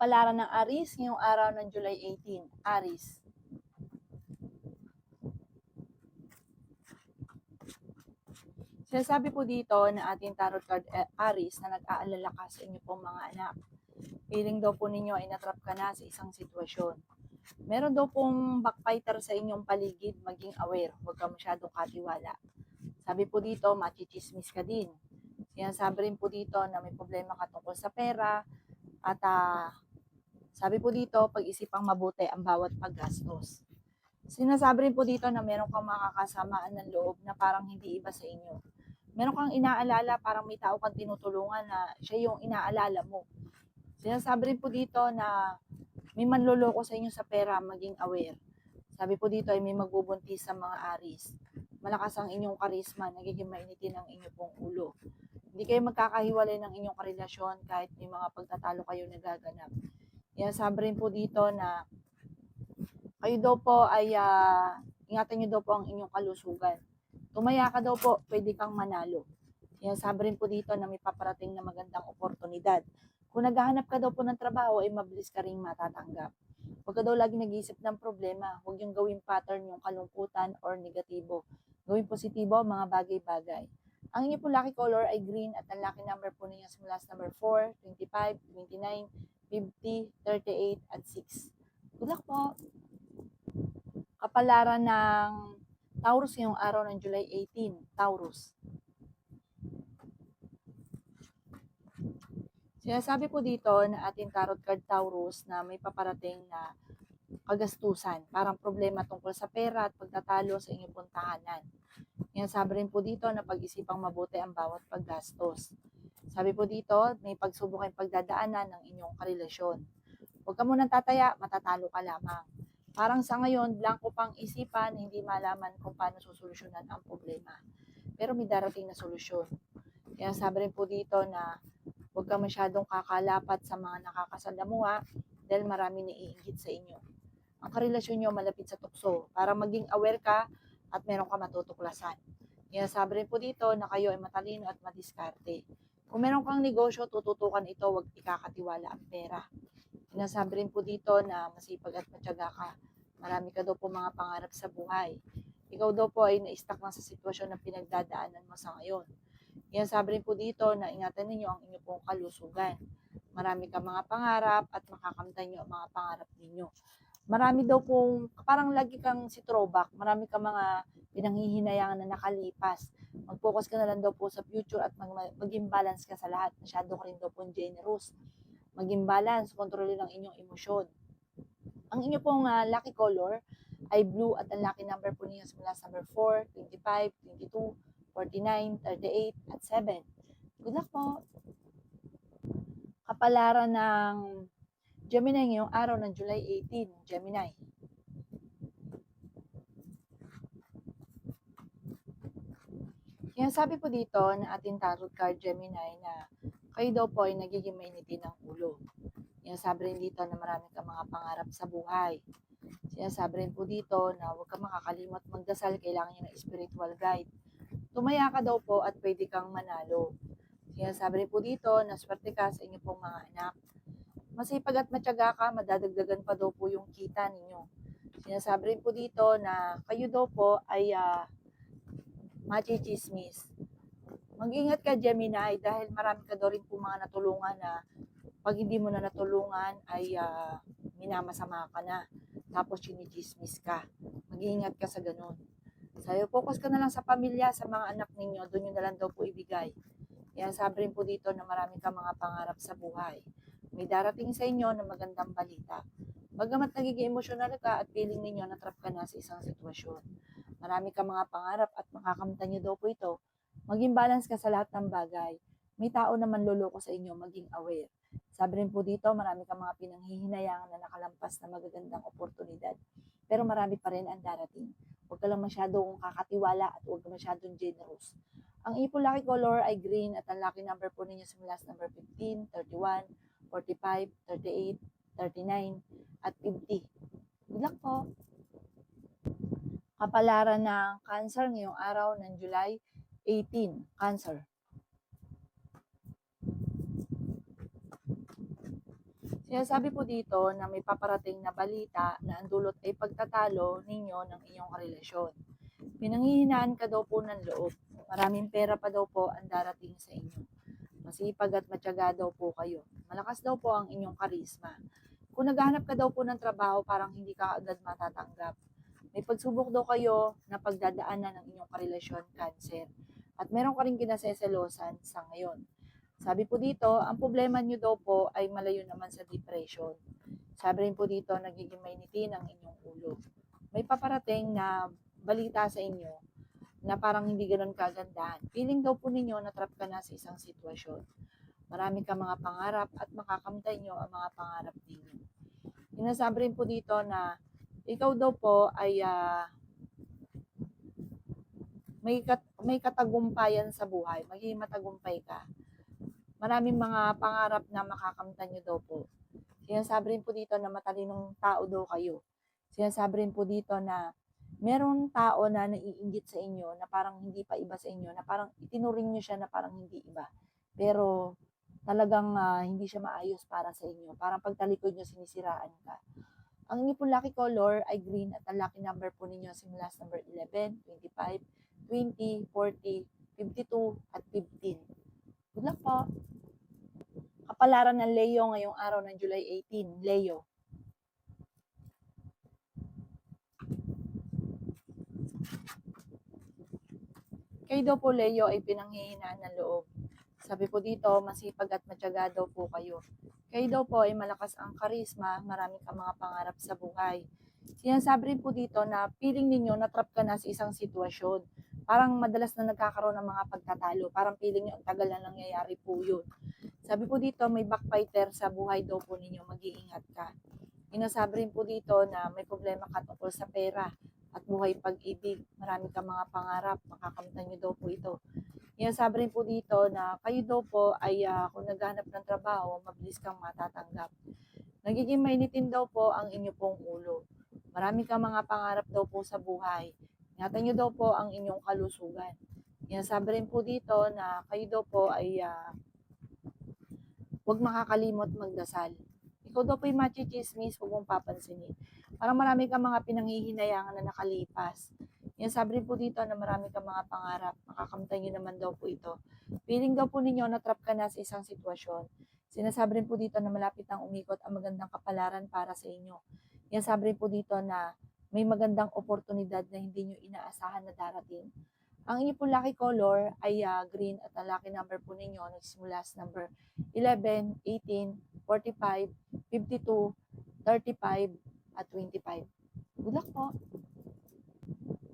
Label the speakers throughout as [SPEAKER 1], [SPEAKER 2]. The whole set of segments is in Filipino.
[SPEAKER 1] Kapalaran ng Aries ngayong araw ng July 18. Aries. Sinasabi po dito na ating tarot card Aries na nag-aalala ka sa inyo pong mga anak. Feeling daw po ninyo ay natrap ka na sa isang sitwasyon. Meron daw pong backfighter sa inyong paligid, maging aware, huwag ka masyadong katiwala. Sabi po dito, machichismis ka din. Sinasabi rin po dito na may problema ka tungkol sa pera at sabi po dito, pag-isipang mabuti ang bawat paggastos. Sinasabi rin po dito na meron kang makakasamaan ng loob na parang hindi iba sa inyo. Meron kang inaalala, parang may tao kang tinutulungan na siya yung inaalala mo. Sinasabi rin po dito na may manloloko sa inyo sa pera, maging aware. Sabi po dito ay may magbubuntis sa mga Aries. Malakas ang inyong karisma, nagiging mainitin ang inyong pong ulo. Hindi kayo magkakahiwalay ng inyong karelasyon kahit may mga pagtatalo kayo nagaganap. Sabi rin po dito na kayo daw po ay ingatan nyo daw po ang inyong kalusugan. Tumaya ka daw po, pwede kang manalo. Sabi rin po dito na may paparating na magandang oportunidad. Kung naghahanap ka daw po ng trabaho, ay mabilis ka rin matatanggap. Huwag ka daw lagi nag-iisip ng problema. Huwag yung gawing pattern yung kalungkutan or negatibo. Gawing positibo mga bagay-bagay. Ang inyo po lucky color ay green at ang lucky number po ninyo simula sa number 4, 25, 29, 50, 38, at 6. Good luck po! Kapalaran ng Taurus ngayong araw ng July 18. Taurus. Sinasabi po dito na ating tarot card Taurus na may paparating na kagastusan, parang problema tungkol sa pera at pagtatalo sa inyong puntahanan. Sabi rin po dito na pag-isipang mabuti ang bawat paggastos. Sabi po dito, may pagsubok kayong pagdadaanan ng inyong karelasyon. Huwag ka munang tataya, matatalo ka lamang. Parang sa ngayon, blanco pang isipan, hindi malaman kung paano susolusyonan ang problema. Pero may darating na solusyon. Sabi rin po dito na huwag ka masyadong kakalapat sa mga nakakasalamuha dahil marami naiinggit sa inyo. Ang karelasyon nyo malapit sa tukso para maging aware ka at meron ka matutuklasan. Sabi rin po dito na kayo ay matalino at madiskarte. Kung meron kang negosyo, tututukan ito, huwag ikakatiwala ang pera. Sinasabi rin po dito na masipag at matyaga ka. Marami ka daw po mga pangarap sa buhay. Ikaw daw po ay na-stuck na sa sitwasyon na pinagdadaanan mo sa ngayon. Sabi rin po dito na ingatan ninyo ang inyong pong kalusugan. Marami ka mga pangarap at makakamtan nyo ang mga pangarap ninyo. Marami daw pong, parang lagi kang si throwback, marami ka mga pinanghihinayangan na nakalipas. Mag-focus ka na lang daw po sa future at maging balance ka sa lahat. Masyado ka rin daw po generous. Maging balance, kontrolin ang inyong emosyon. Ang inyo pong lucky color ay blue at ang lucky number po niyo simula sa number 4, 25, 22, 49, 38, at 7. Good luck po! Kapalaran ng Gemini ngayong araw ng July 18. Gemini. Sabi po dito na ating tarot card Gemini na kayo daw po ay nagiging mainitin ng ulo. Sabi rin dito na marami kang mga pangarap sa buhay. Sinasabi rin po dito na huwag kang makakalimot magdasal, kailangan niya ng spiritual guide. Tumaya ka daw po at pwede kang manalo. Sinasabi rin po dito na swerte ka sa inyo pong mga anak. Masipag at matyaga ka, madadagdagan pa daw po yung kita ninyo. Sinasabi rin po dito na kayo daw po ay machichismis. Mag-ingat ka Gemini dahil marami ka daw rin po mga natulungan na pag hindi mo na natulungan ay minamasama ka na. Tapos chinichismis ka. Mag-iingat ka sa ganun. Sayo, focus ka na lang sa pamilya, sa mga anak ninyo, doon nyo na lang daw po ibigay. Sabi rin po dito na marami ka mga pangarap sa buhay. May darating sa inyo na magandang balita. Bagamat nagiging emosyonal ka at feeling ninyo na trap ka na sa isang sitwasyon. Marami ka mga pangarap at makakamtan nyo daw po ito. Maging balance ka sa lahat ng bagay. May tao na manloloko sa inyo, maging aware. Sabi rin po dito, marami ka mga pinanghihinayangan na nakalampas na magagandang oportunidad. Pero marami pa rin ang darating. Huwag ka lang masyadong kakatiwala at huwag ka masyadong generous. Ang ipon lucky color ay green at ang lucky number po ninyo simula sa number 15, 31, 45, 38, 39, at 50. Good luck po! Kapalaran ng Cancer ngayong araw ng July 18. Cancer. Sinasabi po dito na may paparating na balita na ang dulot ay pagtatalo ninyo ng inyong karelasyon. Pinanghihinaan ka daw po ng loob. Maraming pera pa daw po ang darating sa inyo. Masipag at matyaga daw po kayo. Malakas daw po ang inyong karisma. Kung naghahanap ka daw po ng trabaho, parang hindi ka agad matatanggap. May pagsubok daw kayo na pagdadaanan ng inyong karelasyon, Cancer. At meron ka rin kinaseselosan sa ngayon. Sabi po dito, ang problema nyo daw po ay malayo naman sa depression. Sabi rin po dito, nagiging mainitin ang inyong ulo. May paparating na balita sa inyo na parang hindi ganun kagandahan. Feeling daw po ninyo na trap ka na sa isang sitwasyon. Marami ka mga pangarap at makakamtay nyo ang mga pangarap ninyo. Sinasabi rin po dito na ikaw daw po ay may katagumpayan sa buhay. Magiging matagumpay ka. Maraming mga pangarap na makakamtan nyo daw po. Sinasabi rin po dito na matalinong tao daw kayo. Sinasabi rin po dito na merong tao na naiinggit sa inyo na parang hindi pa iba sa inyo, na parang itinuring nyo siya na parang hindi iba. Pero talagang hindi siya maayos para sa inyo. Parang pagtalikod nyo, sinisiraan ka. Ang inyo po lucky color ay green at ang lucky number po ninyo simula sa number 11, 25, 20, 40, 52, at 15. Good luck po! Kapalaran ng Leo ngayong araw ng July 18. Leo. Kayo daw po, Leo, ay pinanghihinaan ng loob. Sabi po dito, masipag at matyaga daw po kayo. Kayo daw po ay malakas ang karisma, marami kang mga pangarap sa buhay. Sinasabi rin po dito na feeling ninyo na-trap ka na sa isang sitwasyon. Parang madalas na nagkakaroon ng mga pagtatalo. Parang feeling nyo ang tagal na nangyayari po yun. Sabi po dito, may backbiter sa buhay daw po ninyo, mag-iingat ka. Inasabi rin po dito na may problema ka tungkol sa pera at buhay pag-ibig. Marami kang mga pangarap, makakamtan nyo daw po ito. Inasabi rin po dito na kayo daw po ay kung naghahanap ng trabaho, mabilis kang matatanggap. Nagiging mainitin daw po ang inyo pong ulo. Marami kang mga pangarap daw po sa buhay. Ingatan nyo daw po ang inyong kalusugan. Inasabi rin po dito na kayo daw po ay huwag makakalimot magdasal. Ikaw daw po yung machichismis, huwag mong papansinin. Parang marami kang mga pinanghihinayangan na nakalipas. Yan sabi rin po dito na marami kang mga pangarap. Makakamtan nyo naman daw po ito. Feeling daw po ninyo na trap ka na sa isang sitwasyon. Sinasabi rin po dito na malapit nang umikot ang magandang kapalaran para sa inyo. Yan sabi rin po dito na may magandang oportunidad na hindi nyo inaasahan na darating. Ang inyo po lucky color ay green at ang lucky number po ninyo nagsimula sa number 11, 18, 45, 52, 35, at 25. Good luck po!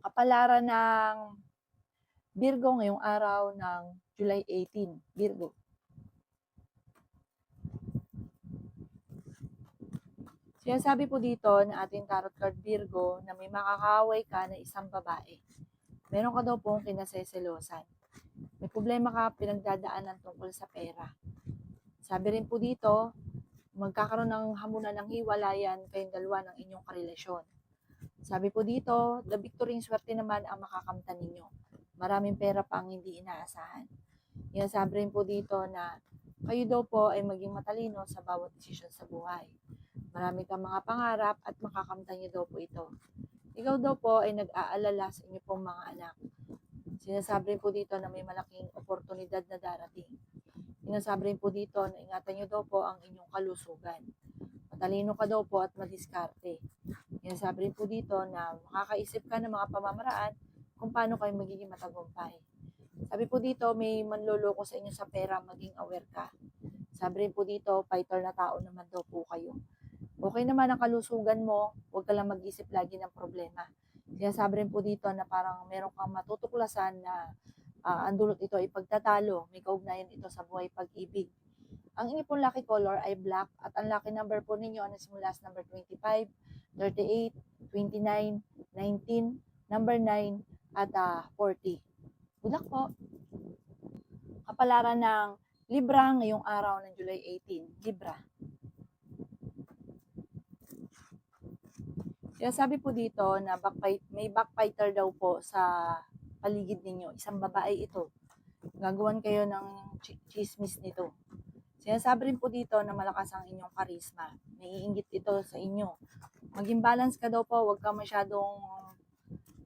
[SPEAKER 1] Kapalaran ng Virgo ngayong araw ng July 18. Virgo. Sinasabi po dito na ating tarot card Virgo na may makakaway ka na isang babae. Meron ka daw pong kinaseselosan. May problema ka pinagdadaanan tungkol sa pera. Sabi rin po dito, magkakaroon ng hamunan ng hiwalayan kayong dalawa ng inyong karelasyon. Sabi po dito, the victory swerte naman ang makakamtan ninyo. Maraming pera pa ang hindi inaasahan. Yan sabi rin po dito na kayo daw po ay maging matalino sa bawat desisyon sa buhay. Marami kang mga pangarap at makakamtan niyo daw po ito. Ikaw daw po ay nag-aalala sa inyo pong mga anak. Sinasabi rin po dito na may malaking oportunidad na darating. Sinasabi rin po dito na ingatan nyo daw po ang inyong kalusugan. Matalino ka daw po at madiskarte. Sinasabi rin po dito na makakaisip ka ng mga pamamaraan kung paano kayo magiging matagumpay. Sabi po dito, may manloloko sa inyo sa pera, maging aware ka. Sabi rin po dito, fighter na tao naman daw po kayo. Okay naman ang kalusugan mo, huwag ka lang mag-isip lagi ng problema. Sinasabi rin po dito na parang meron kang matutuklasan na ang dulot ito ay pagtatalo, may kaugnayan ito sa buhay pag-ibig. Ang inyo pong lucky color ay black at ang lucky number po ninyo na simula sa number 25, 38, 29, 19, number 9, at 40. Good luck po! Kapalaran ng Libra ngayong araw ng July 18. Libra. Sinasabi po dito na may backbiter daw po sa paligid ninyo. Isang babae ito. Gagawan kayo ng chismis nito. Sinasabi rin po dito na malakas ang inyong karisma. Naiinggit ito sa inyo. Maging balance ka daw po, huwag ka masyadong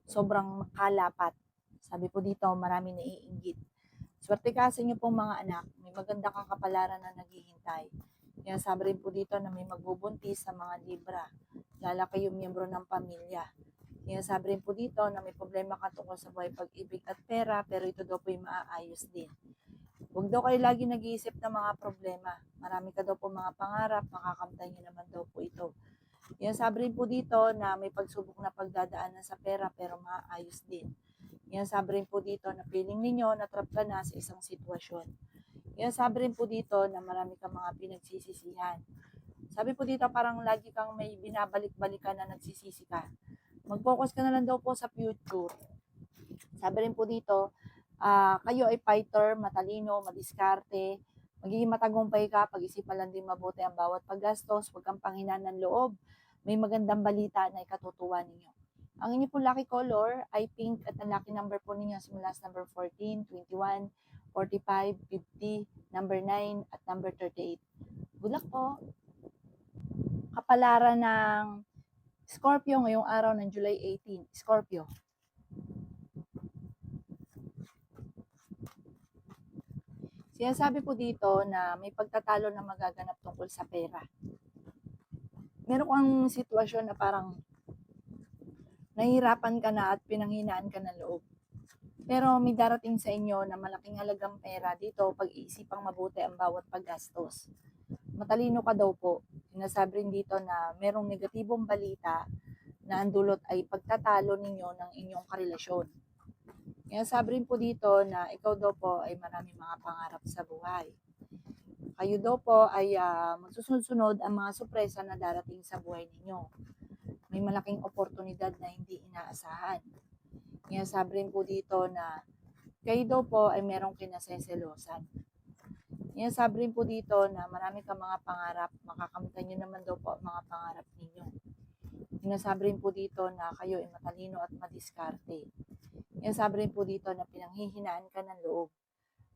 [SPEAKER 1] sobrang kalapat. Sabi po dito, marami naiinggit. Swerte ka sa inyo pong mga anak, may maganda kang kapalaran na naghihintay. Kaya sabi rin po dito na may magbubuntis sa mga Libra. Lalaki yung miyembro ng pamilya. Kaya sabi rin po dito na may problema ka tungkol sa buhay pag-ibig at pera, pero ito daw po yung maaayos din. Huwag daw kayo lagi nag-iisip ng mga problema. Marami ka daw po mga pangarap, makakamtan nyo naman daw po ito. Kaya sabi rin po dito na may pagsubok na pagdadaanan sa pera, pero maaayos din. Yan sabi rin po dito na feeling ninyo na trap ka na sa isang sitwasyon. Yan sabi rin po dito na marami kang mga pinagsisisihan. Sabi po dito parang lagi kang may binabalik-balikan na nagsisisi ka. Mag-focus ka na lang daw po sa future. Sabi rin po dito, kayo ay fighter, matalino, madiskarte, magiging matagumpay ka, pag-isipan lang din mabuti ang bawat paggastos, huwag kang panghinaan ng loob, may magandang balita na ikatutuwa ninyo. Ang inyo po lucky color ay pink at ang lucky number po ninyo simula sa number 14, 21, 45, 50, number 9 at number 38. Good luck po! Kapalaran ng Scorpio ngayong araw ng July 18. Scorpio. Sinasabi po dito na may pagtatalo na magaganap tungkol sa pera. Meron kang sitwasyon na parang nahihirapan ka na at pinanghinaan ka ng loob. Pero may darating sa inyo na malaking halagang pera dito pag-iisipang mabuti ang bawat paggastos. Matalino ka daw po. Sinasabi rin dito na merong negatibong balita na ang dulot ay pagtatalo ninyo ng inyong karelasyon. Kaya sabi rin po dito na ikaw daw po ay maraming mga pangarap sa buhay. Kayo daw po ay magsusunod-sunod ang mga sorpresa na darating sa buhay ninyo. May malaking oportunidad na hindi inaasahan. Kaya sabi rin po dito na kayo daw po ay merong kinaseselosan. Kaya sabi rin po dito na marami kang mga pangarap, makakamtan nyo naman daw po ang mga pangarap ninyo. Sinasabi rin po dito na kayo ay matalino at madiskarte. Kaya sabi rin po dito na pinanghihinaan ka ng loob.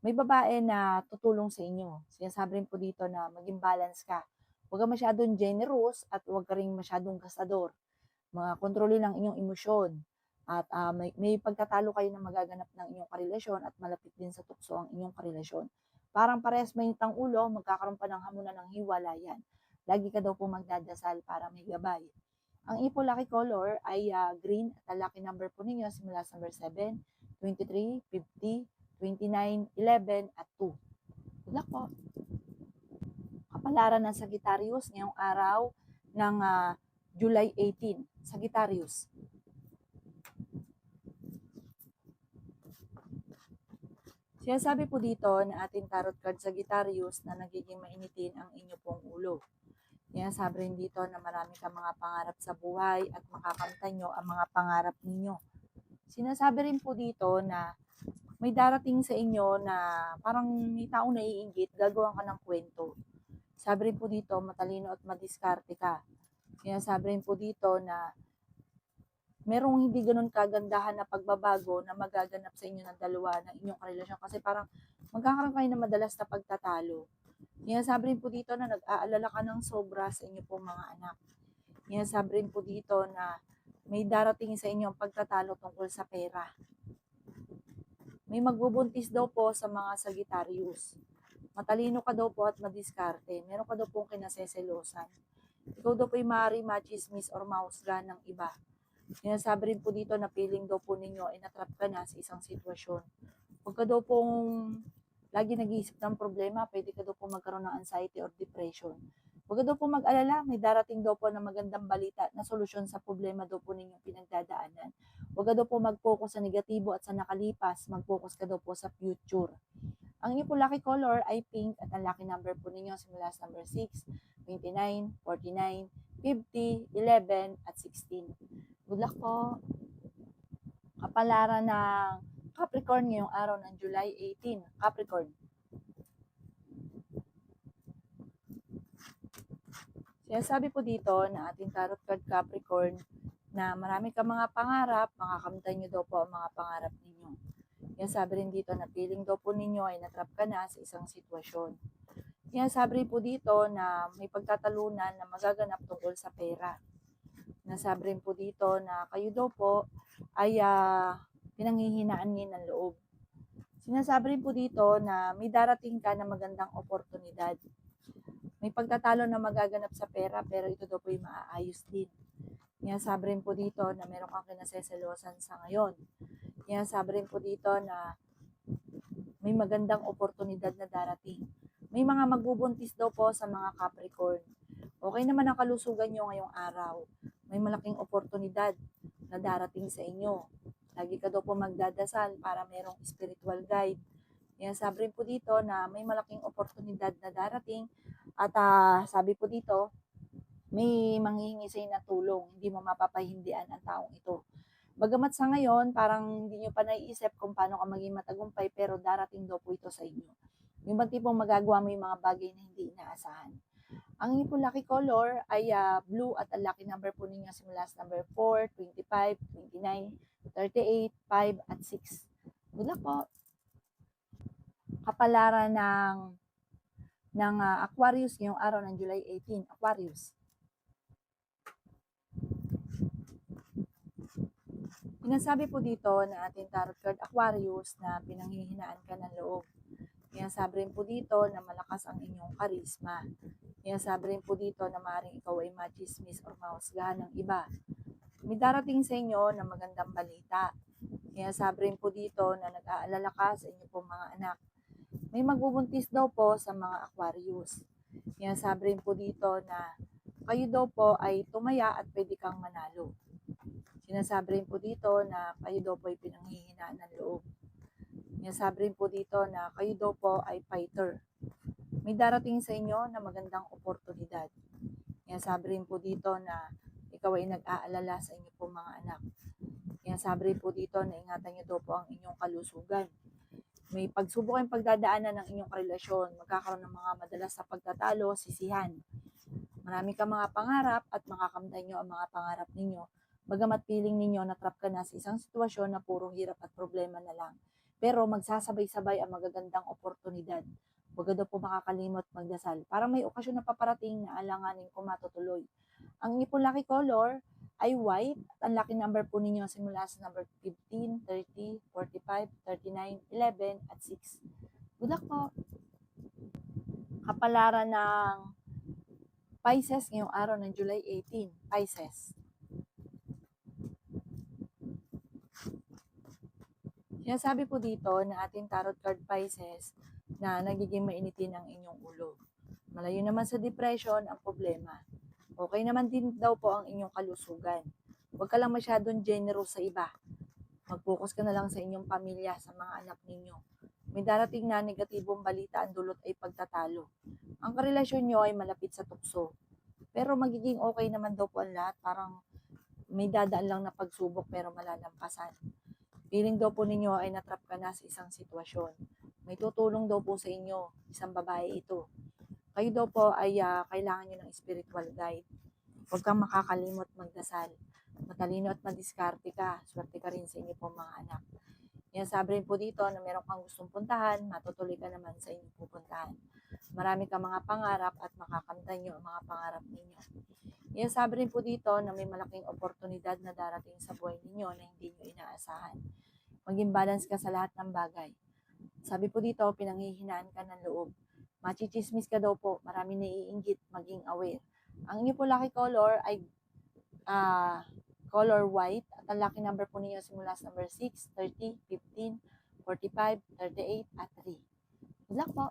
[SPEAKER 1] May babae na tutulong sa inyo. Sinasabi rin po dito na maging balance ka. Huwag ka masyadong generous at huwag ka rin masyadong gastador. Mga kontrolin ang inyong emosyon. At may pagtatalo kayo na magaganap ng inyong karelasyon at malapit din sa tukso ang inyong karelasyon. Parang parehas mainit ang ulo, magkakaroon pa ng hamunan ng hiwalayan. Lagi ka daw po magdadasal para may gabay. Ang ipo lucky color ay green at ang lucky number po ninyo simula sa number 7, 23, 50, 29, 11 at 2. Good luck po! Kapalaran ng Sagittarius ngayong araw ng July 18. Sagittarius. Sinasabi po dito na ating tarot card Sagittarius na nagiging mainitin ang inyo pong ulo. Kaya sabi rin dito na marami kang mga pangarap sa buhay at makakamtan nyo ang mga pangarap ninyo. Sinasabi rin po dito na may darating sa inyo na parang may taong naiinggit, gagawan ka ng kwento. Sabi rin po dito, matalino at madiskarte ka. Kaya sabi rin po dito na merong hindi ganun kagandahan na pagbabago na magaganap sa inyo ng dalawa ng inyong karelasyon kasi parang magkakaroon kayo na madalas na pagtatalo. Kaya sabi rin po dito na nag-aalala ka ng sobra sa inyo pong mga anak. Kaya sabi rin po dito na may darating sa inyo ang pagtatalo tungkol sa pera. May magbubuntis daw po sa mga Sagittarius. Matalino ka daw po at madiskarte. Meron ka daw pong kinaseselosan. Ikaw daw po yung maaaring machismis or mahusgahan ng iba. Sinasabi rin po dito na feeling daw po ninyo ay natrap ka na sa isang sitwasyon. Huwag ka daw pong lagi nag-iisip ng problema, pwede ka daw po magkaroon ng anxiety or depression. Huwag ka daw po mag-alala, may darating daw po na magandang balita na solusyon sa problema daw po ninyong pinagdadaanan. Huwag ka daw po mag-focus sa negatibo at sa nakalipas, mag-focus ka daw po sa future. Ang inyo po lucky color ay pink at ang lucky number po ninyo simula sa number 6, 29, 49, 50, 11 at 16. Good luck po! Kapalaran ng Capricorn ngayong araw ng July 18. Capricorn. Sinasabi po dito na ating tarot card Capricorn na marami kang mga pangarap, makakamtan nyo daw po ang mga pangarap ninyo. Kaya sabi rin dito na feeling daw po ninyo ay natrap ka na sa isang sitwasyon. Sinasabi rin po dito na may pagtatalunan na magaganap tungkol sa pera. Sinasabi rin po dito na kayo daw po ay pinanghihinaan niyo ng loob. Sinasabi rin po dito na may darating ka na magandang oportunidad. May pagtatalo na magaganap sa pera pero ito daw po yung maaayos din. Sinasabi rin po dito na meron kang kinaseselosan sa ngayon. Sinasabi rin po dito na may magandang oportunidad na darating. May mga magbubuntis daw po sa mga Capricorn. Okay naman ang kalusugan nyo ngayong araw. May malaking oportunidad na darating sa inyo. Lagi ka daw po magdadasal para merong spiritual guide. Sabi rin po dito na may malaking oportunidad na darating at sabi po dito, may manghihingi sa na tulong, hindi mo mapapahindian ang taong ito. Bagamat sa ngayon, parang hindi nyo pa naiisip kung paano ka maging matagumpay, pero darating daw po ito sa inyo. Yung bang tipong magagawa mo yung mga bagay na hindi inaasahan. Ang inyong po lucky color ay blue at ang lucky number po ninyo simula sa number 4, 25, 29, 38, 5 at 6. Good luck po. Kapalaran ng Aquarius ngayong araw ng July 18. Aquarius. Sinasabi po dito na ating tarot card Aquarius na pinanghihinaan ka ng loob. Sinasabi rin po dito na malakas ang inyong karisma. Sinasabi rin po dito na maaaring ikaw ay machismis o mahusgahan ng iba. May darating sa inyo na magandang balita. Sinasabi rin po dito na nag-aalala ka sa inyo pong mga anak. May magbubuntis daw po sa mga Aquarius. Sinasabi rin po dito na kayo daw po ay tumaya at pwede kang manalo. Sinasabi rin po dito na kayo daw po ay pinanghihinaan ng loob. Sinasabi rin po dito na kayo daw po ay fighter. May darating sa inyo na magandang oportunidad. Sinasabi rin po dito na ikaw ay nag-aalala sa inyo pong mga anak. Sinasabi rin po dito na ingatan niyo daw po ang inyong kalusugan. May pagsubok ang pagdadaanan ng inyong relasyon. Magkakaroon ng mga madalas sa pagtatalo, sisihan. Marami kang mga pangarap at makakamtan niyo ang mga pangarap ninyo. Bagamat feeling ninyo na trap ka na sa isang sitwasyon na puro hirap at problema na lang. Pero magsasabay-sabay ang magagandang oportunidad. Huwag daw po makakalimot magdasal. Para may okasyon na paparating na alanganin kung matutuloy. Ang inyong lucky color ay white at ang lucky number po ninyo simula sa number 15, 30, 45, 39, 11 at 6. Good luck po! Kapalaran ng Pisces ngayong araw ng July 18. Pisces. Sinasabi po dito na ating tarot card Pisces na nagiging mainitin ang inyong ulo. Malayo naman sa depression ang problema. Okay naman din daw po ang inyong kalusugan. Huwag ka lang masyadong generous sa iba. Mag-focus ka na lang sa inyong pamilya, sa mga anak ninyo. May darating na negatibong balita, ang dulot ay pagtatalo. Ang karelasyon nyo ay malapit sa tukso. Pero magiging okay naman daw po ang lahat. Parang may dadaan lang na pagsubok pero malalampasan. Feeling daw po ninyo ay natrap ka na sa isang sitwasyon. May tutulong daw po sa inyo, isang babae ito. Kayo daw po ay kailangan nyo ng spiritual guide. Huwag kang makakalimot magdasal. Matalino at madiskarte ka. Swerte ka rin sa inyo po mga anak. Sabi rin po dito na meron kang gustong puntahan, matutuloy ka naman sa inyong pupuntahan. Marami kang mga pangarap at makakamtan nyo ang mga pangarap ninyo. Sabi rin po dito na may malaking oportunidad na darating sa buhay ninyo na hindi nyo inaasahan. Maging balance ka sa lahat ng bagay. Sabi po dito, pinanghihinaan ka ng loob. Machichismis ka daw po, marami naiinggit, maging aware. Ang inyo po lucky color ay color white at ang lucky number po ninyo simula sa number 6, 30, 15, 45, 38 at 3. Good luck po!